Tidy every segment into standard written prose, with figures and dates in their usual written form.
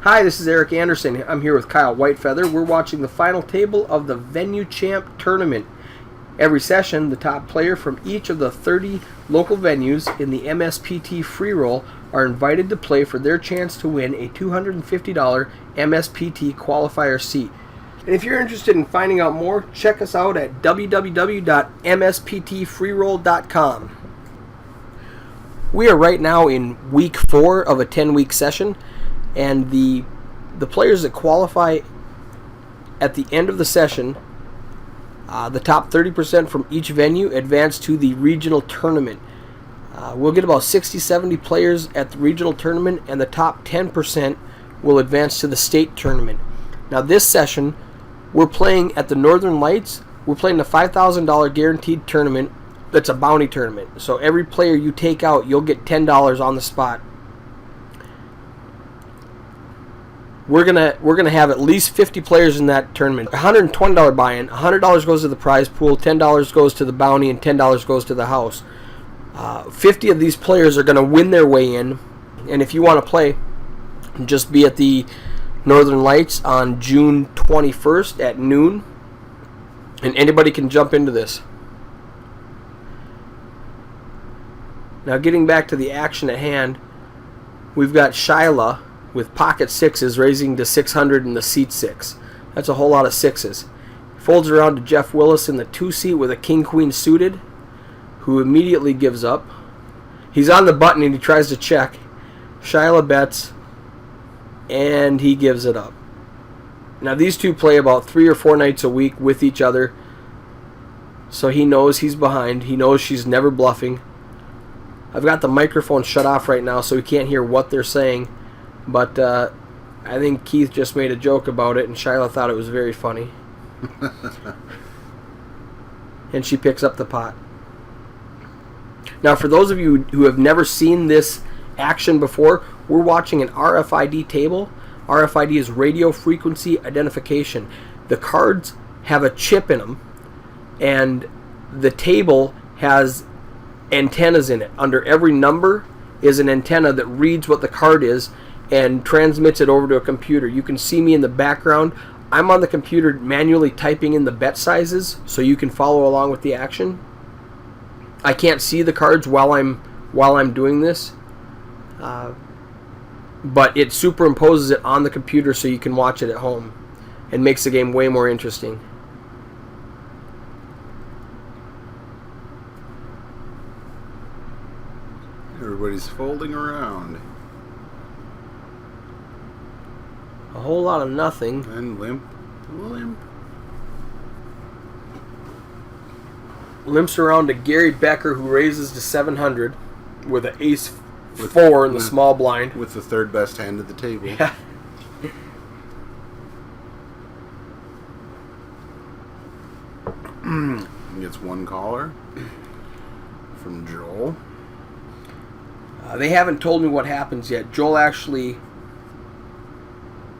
Hi, this is Eric Anderson. I'm here with Kyle Whitefeather. We're watching the final table of the Venue Champ Tournament. Every session, the top player from each of the 30 local venues in the MSPT Free Roll are invited to play for their chance to win a $250 MSPT qualifier seat. And if you're interested in finding out more, check us out at www.msptfreeroll.com. We are right now in week 4 of a 10-week session, and the players that qualify at the end of the session, the top 30% from each venue advance to the regional tournament. We'll get about 60-70 players at the regional tournament, and the top 10% will advance to the state tournament. Now this session, we're playing at the Northern Lights. We're playing the $5,000 guaranteed tournament. That's a bounty tournament. So every player you take out, you'll get $10 on the spot. We're gonna have at least 50 players in that tournament. $120 buy-in. $100 goes to the prize pool. $10 goes to the bounty, and $10 goes to the house. 50 of these players are gonna win their way in. And if you want to play, just be at the Northern Lights on June 21st at noon, and anybody can jump into this. Now, getting back to the action at hand, we've got Shyla with pocket sixes raising to 600 in the seat 6. That's a whole lot of sixes. Folds around to Jeff Willis in the 2 seat with a king-queen suited, who immediately gives up. He's on the button and he tries to check. Shyla bets, and he gives it up. Now, these two play about 3 or 4 nights a week with each other, so he knows he's behind. He knows she's never bluffing. I've got the microphone shut off right now, so we can't hear what they're saying. But I think Keith just made a joke about it, and Shyla thought it was very funny. And she picks up the pot. Now, for those of you who have never seen this action before, we're watching an RFID table. RFID is radio frequency identification. The cards have a chip in them, and the table has antennas in it. Under every number is an antenna that reads what the card is and transmits it over to a computer. You can see me in the background. I'm on the computer manually typing in the bet sizes so you can follow along with the action. I can't see the cards while I'm doing this, but it superimposes it on the computer so you can watch it at home, and makes the game way more interesting. Everybody's folding around. A whole lot of nothing. And limp. Limps around to Gary Becker, who raises to 700 with an ace 4 in the small blind. With the third best hand at the table. Yeah. Gets one caller from Joel. They haven't told me what happens yet. Joel actually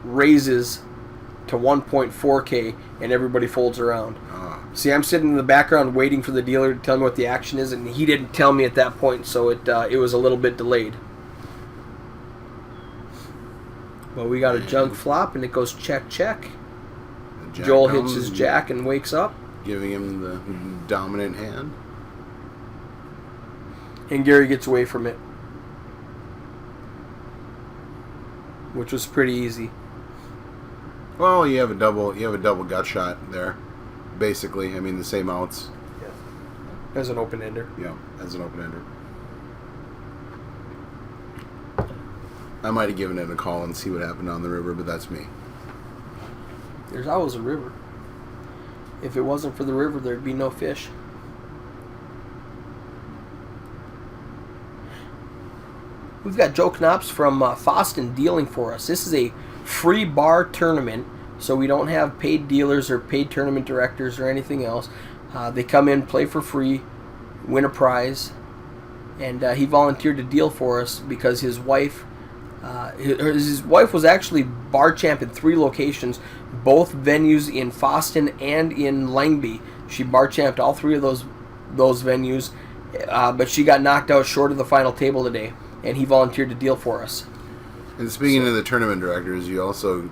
raises to 1.4K, and everybody folds around. See, I'm sitting in the background waiting for the dealer to tell me what the action is, and he didn't tell me at that point, so it was a little bit delayed. But we got a junk flop, and it goes check, check. Joel hits his jack and wakes up, giving him the dominant hand. And Gary gets away from it, which was pretty easy. Well, you have a double gut shot there, basically. I mean, the same outs. Yeah. As an open ender. Yeah, as an open ender. I might have given it a call and see what happened on the river, but that's me. There's always a river. If it wasn't for the river, there'd be no fish. We've got Joe Knops from Foston dealing for us. This is a free bar tournament, so we don't have paid dealers or paid tournament directors or anything else. They come in, play for free, win a prize, and he volunteered to deal for us because his wife was actually bar champ in 3 locations, both venues in Foston and in Langby. She bar champed all 3 of those venues, but she got knocked out short of the final table today, and he volunteered to deal for us. And speaking of the tournament directors, you also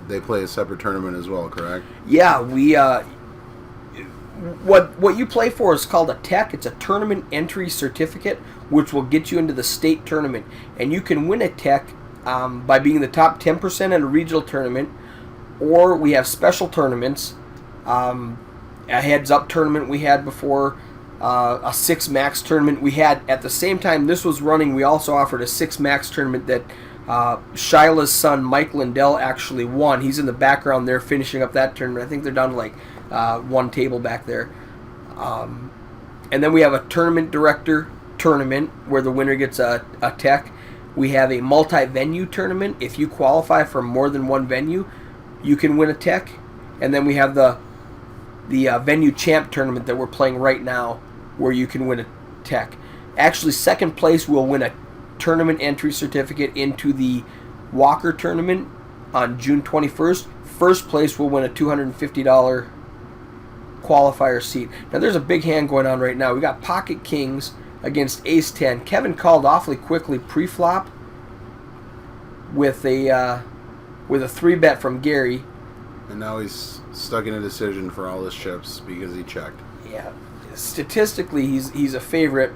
they play a separate tournament as well, correct? Yeah, we what you play for is called a tech. It's a tournament entry certificate, which will get you into the state tournament, and you can win a tech by being the top 10% in a regional tournament, or we have special tournaments. A heads-up tournament we had before, a 6 max tournament we had at the same time this was running. We also offered a 6 max tournament that Shyla's son Mike Lindell actually won. He's in the background there finishing up that tournament. I think they're down to like one table back there. And then we have a tournament director tournament where the winner gets a tech. We have a multi-venue tournament. If you qualify for more than one venue, you can win a tech. And then we have the venue champ tournament that we're playing right now, where you can win a tech. Actually, second place will win a tournament entry certificate into the Walker tournament on June 21st. First place will win a $250 qualifier seat. Now there's a big hand going on right now. We got Pocket Kings against Ace 10. Kevin called awfully quickly pre-flop with a 3-bet from Gary. And now he's stuck in a decision for all his chips because he checked. Yeah, statistically he's a favorite,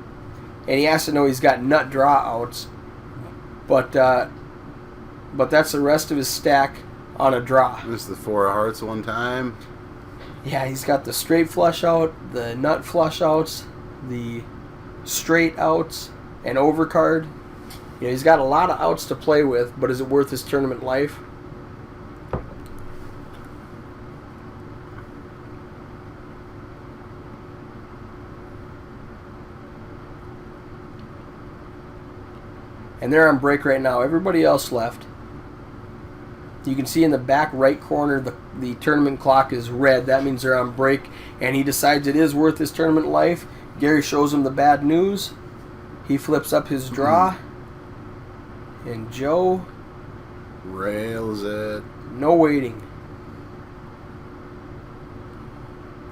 and he has to know he's got nut draw outs, but that's the rest of his stack on a draw. Missed the 4 of hearts one time. Yeah, he's got the straight flush out, the nut flush outs, the straight outs, and overcard. You know, he's got a lot of outs to play with, but is it worth his tournament life? And they're on break right now. Everybody else left. You can see in the back right corner the tournament clock is red. That means they're on break, and he decides it is worth his tournament life. Gary shows him the bad news. He flips up his draw. And Joe rails it. No waiting.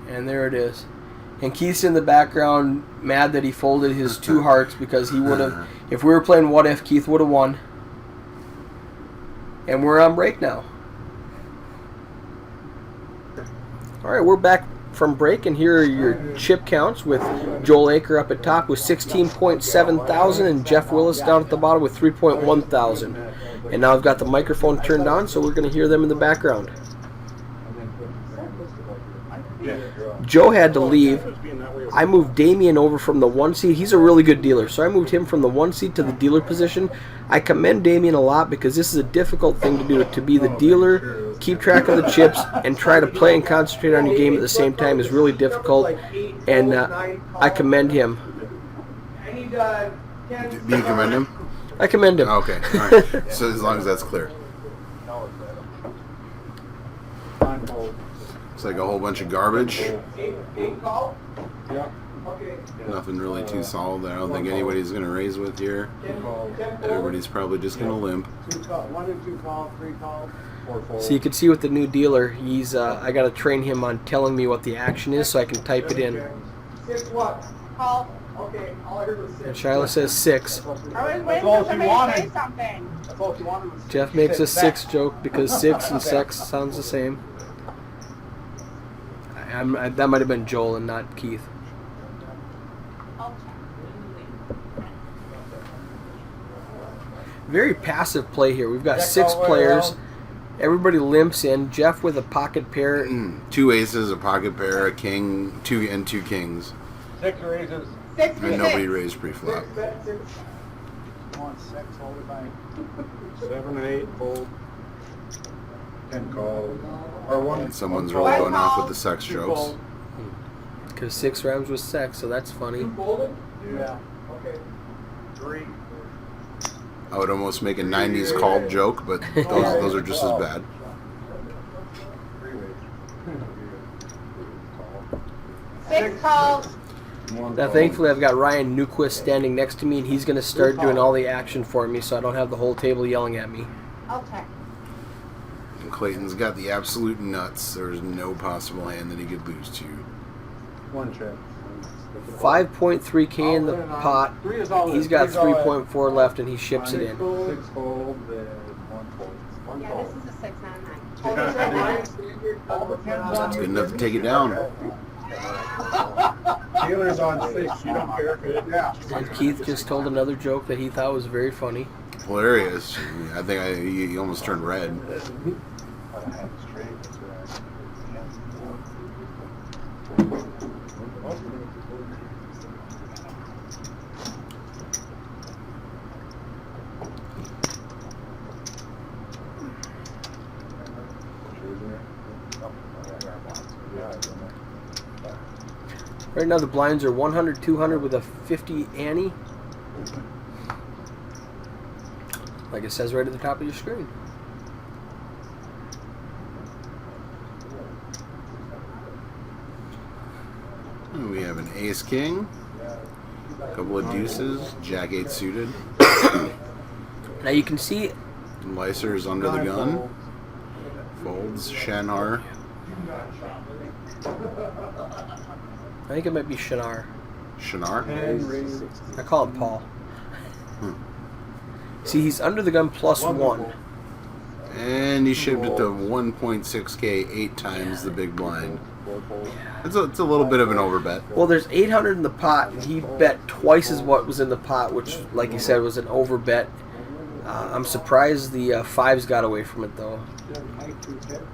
And there it is. And Keith's in the background mad that he folded his 2 hearts because he would have, if we were playing What If, Keith would have won. And we're on break now. All right, we're back from break, and here are your chip counts with Joel Aker up at top with 16.7 thousand and Jeff Willis down at the bottom with 3.1 thousand. And now I've got the microphone turned on, so we're going to hear them in the background. Joe had to leave. I moved Damien over from the 1 seed. He's a really good dealer, so I moved him from the 1 seed to the dealer position. I commend Damien a lot because this is a difficult thing to do. To be the dealer, keep track of the chips, and try to play and concentrate on your game at the same time is really difficult, and I commend him. Do you commend him? I commend him. Okay, all right. So as long as that's clear. It's like a whole bunch of garbage. Nothing really too solid that I don't think anybody's going to raise with here. Everybody's probably just going to limp. So you can see with the new dealer, he's I got to train him on telling me what the action is so I can type it in. And Shyla says 6. Jeff makes a 6 joke because 6 and 6 sounds the same. That might have been Joel and not Keith. Very passive play here. We've got 6 players. Everybody limps in. Jeff with a pocket pair. 2 aces, a pocket pair, a king, 2 kings. 6 raises. And nobody raised pre-flop. 7 and 8 fold. 10 calls. Or 1. And someone's really going off with the sex jokes. Because 6 rhymes with sex, so that's funny. Yeah. Okay. 3. I would almost make a 90s called joke, but those are just as bad. 6 calls. Now, thankfully, I've got Ryan Newquist standing next to me, and he's going to start doing all the action for me, so I don't have the whole table yelling at me. Okay. And Clayton's got the absolute nuts. There's no possible hand that he could lose to. 1 check. 5.3K in the pot. Three is all. He's got three's all 3.4 left, and he ships it in. 6 fold, then 1 fold. One Yeah, fold. this is a 6, not a 9. That's good enough to take it down. Taylor's on 6. You don't care if it. Yeah. And Keith just told another joke that he thought was very funny. Hilarious. I think he almost turned red. Right now the blinds are 100, 200 with a 50 ante. Like it says right at the top of your screen. And we have an ace king, a couple of deuces, jack 8 suited. Now you can see Lyser's under the gun. Folds, Shanar. I think it might be Shinar. Shanar? I call him Paul. See, he's under the gun plus 1. And he shipped it to 1.6K, 8 times the big blind. It's a little bit of an overbet. Well, there's 800 in the pot, and he bet twice as what was in the pot, which, like he said, was an overbet. I'm surprised the fives got away from it, though.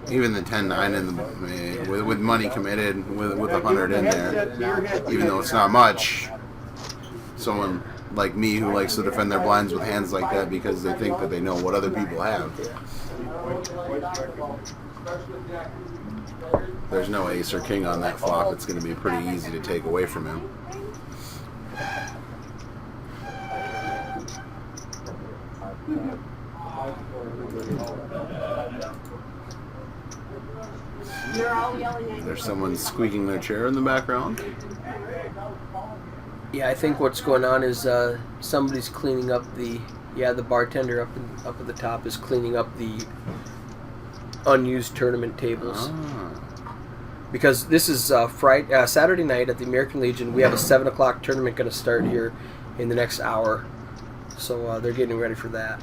Even the 10-9 in the with money committed, with 100 in there, even though it's not much. Someone like me who likes to defend their blinds with hands like that because they think that they know what other people have. There's no ace or king on that flop. It's going to be pretty easy to take away from him. You're all yelling at There's someone squeaking their chair in the background. Yeah, I think what's going on is somebody's cleaning up the bartender up at the top is cleaning up the unused tournament tables. Because this is Saturday night at the American Legion. We have a 7 o'clock tournament going to start here in the next hour. So they're getting ready for that.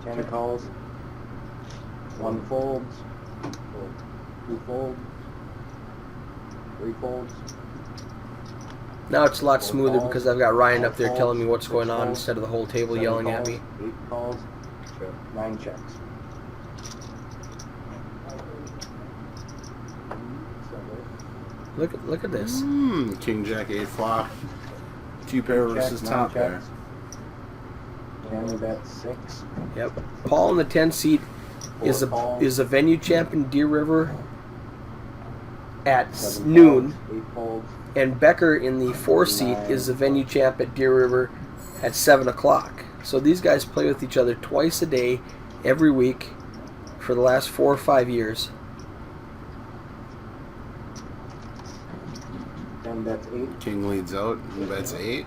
10 calls, 1 folds, 2 folds, 3 folds. Now it's a lot smoother because I've got Ryan up there telling me what's going on instead of the whole table yelling at me. 8 calls, 9 checks. Look at this. King Jack 8 flop. 2 pair versus top there. Family bet 6. Yep. Paul in the 10 seat is a venue champ in Deer River at 7 noon, calls, 8 folds, and Becker in the 4 seat is the venue champ at Deer River at 7 o'clock. So these guys play with each other twice a day, every week, for the last 4 or 5 years. 10 bets 8. King leads out and bets 8.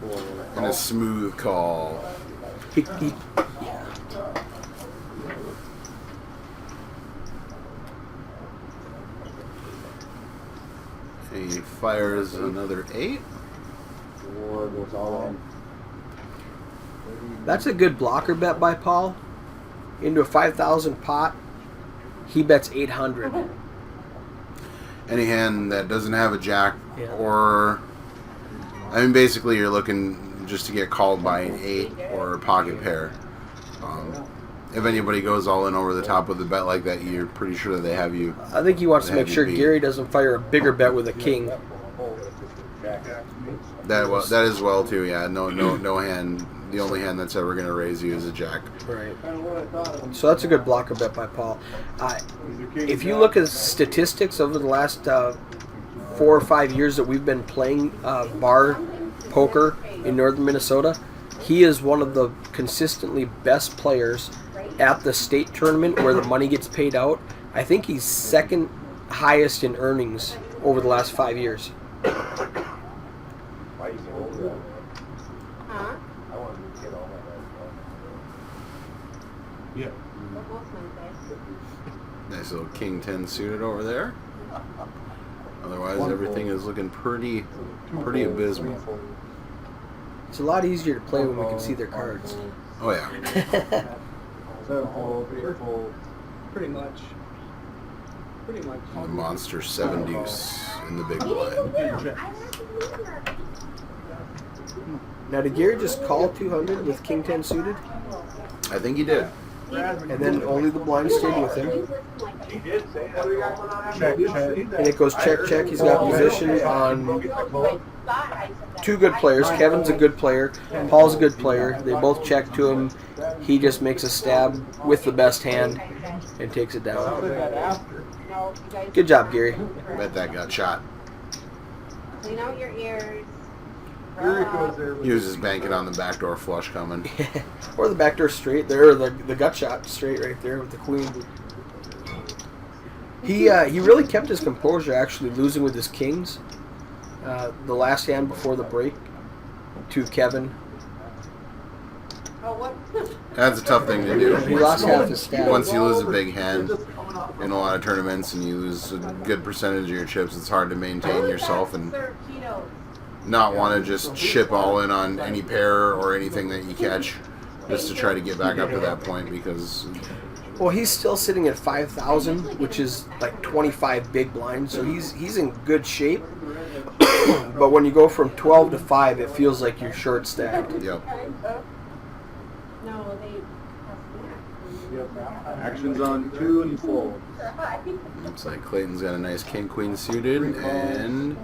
4 And a smooth call. He, He fires another 8. 4 goes all in. that's a good blocker bet by Paul. Into a 5,000 pot, he bets 800. Any hand that doesn't have a jack Yeah. or... I mean, basically you're looking just to get called by an 8 or a pocket pair. If anybody goes all in over the top with a bet like that, you're pretty sure that they have you. I think he wants to They make have sure you beat. Gary doesn't fire a bigger bet with a king. That is well too. Yeah, no hand. The only hand that's ever going to raise you is a jack. Right. So that's a good blocker bet by Paul. If you look at statistics over the last 4 or 5 years that we've been playing bar poker in northern Minnesota, he is one of the consistently best players at the state tournament where the money gets paid out. I think he's second highest in earnings over the last 5 years. Huh? Yeah. What was Wednesday? Nice little king 10 suited over there. Otherwise, everything is looking pretty abysmal. It's a lot easier to play when we can see their cards. Oh yeah. 7 fold, 8 fold. Pretty much. Pretty much. The monster 7 deuce in the big blind. Now, did Gary just call 200 with king 10 suited? I think he did. And then only the blind stayed with him. Check, check. And it goes check, check. He's got position on two good players. Kevin's a good player. Paul's a good player. They both check to him. He just makes a stab with the best hand and takes it down. Good job, Gary. Bet that got shot. Clean out your ears. Here it goes there. He was just banking on the backdoor flush coming. Or the backdoor straight there, or the gut shot straight right there with the queen. He really kept his composure, actually losing with his kings. The last hand before the break to Kevin. Oh, what? That's a tough thing to do. He lost half his stab. Once you lose a big hand in a lot of tournaments and you lose a good percentage of your chips, it's hard to maintain yourself and not want to just ship all in on any pair or anything that you catch just to try to get back up to that point because... Well, he's still sitting at 5,000, which is like 25 big blinds, so he's in good shape. But when you go from 12 to 5, it feels like you're short stacked. Yep. No, Actions on 2 and fold. Looks like Clayton's got a nice king-queen suited, and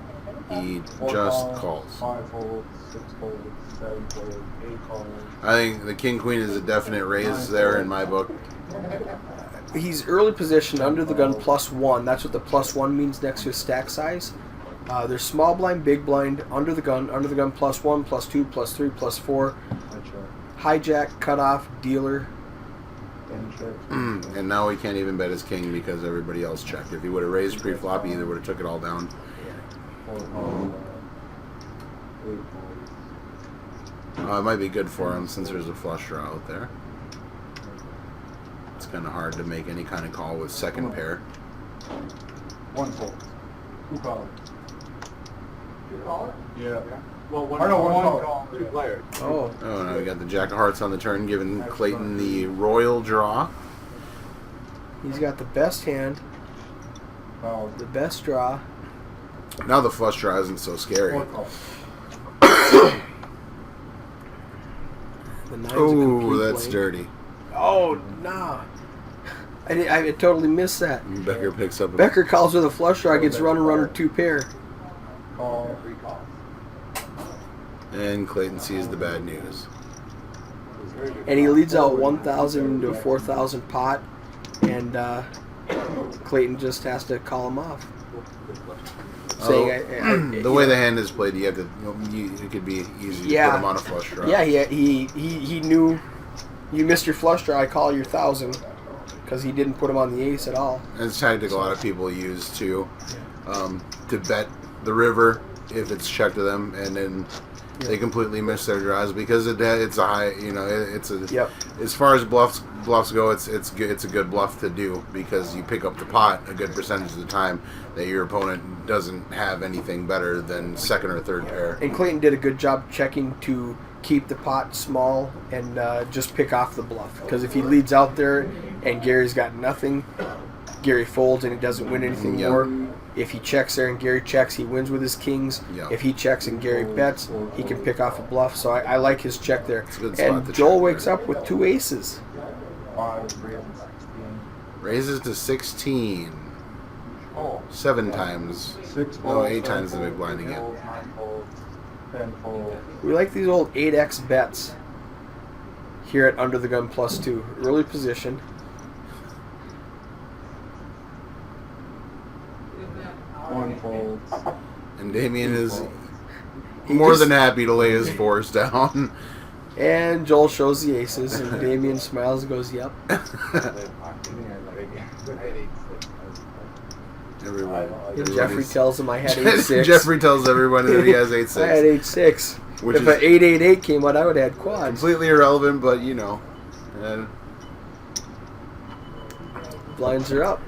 he just calls. 5 fold, 6 fold, 7 fold, 8 fold. I think the king-queen is a definite raise there in my book. He's early position under the gun +1. That's what the +1 means next to his stack size. There's small blind, big blind, under the gun +1, +2, +3, +4, hijack, cutoff, dealer. And now he can't even bet his king because everybody else checked. If he would have raised pre-flop, he either would have took it all down. It might be good for him since there's a flush draw out there. It's kind of hard to make any kind of call with second pair. 1 fold. 2 calls. Yeah. Well, one, Or no, one, one call, 2 players. Oh, Oh, now we got the Jack of Hearts on the turn, giving Clayton the royal draw. he's got the best hand, Calls. the best draw. Now the flush draw isn't so scary. 4 calls. The nine's a Oh, complete that's blank. dirty. Oh, nah. I totally missed that. Becker picks up. Becker calls with a flush draw, gets runner 2 pair. Call. 3 calls. And Clayton sees the bad news. And he leads out 1,000 to 4,000 pot, and Clayton just has to call him off. Saying, The way the hand is played, you have to. It could be easy to Yeah. put him on a flush draw. Yeah, he knew you missed your flush draw. I call your 1,000 because he didn't put him on the ace at all. And it's a tactic a lot of people use to bet the river if it's checked to them, and then they completely miss their draws because it's a high. It's a. Yep. As far as bluffs go, it's good. It's a good bluff to do because you pick up the pot a good percentage of the time that your opponent doesn't have anything better than second or third pair. And Clayton did a good job checking to keep the pot small and just pick off the bluff. Because if he leads out there and Gary's got nothing, Gary folds and he doesn't win anything Yep. more. If he checks there and Gary checks, he wins with his kings. Yep. If he checks and Gary bets, he can pick off a bluff. So I like his check there. It's a good spot And to Joel check wakes there. up with 2 aces. 5, 3, and 16. Raises to 16. 7 times. 6 No, folds. 8 times the 7 big blind folds, again. 9 folds, 10 folds. We like these old 8x bets here at Under the Gun +2. Early position. One folds. And Damien is He more just- than happy to lay his fours down. And Joel shows the aces, and Damien smiles and goes, "Yep." Everyone. And Jeffrey tells him I had 8-6. Jeffrey tells everyone that he has I 8-6. had 8-6. Which If is- an 8-8-8 came out, I would have had quads. Completely irrelevant, but Blinds are up.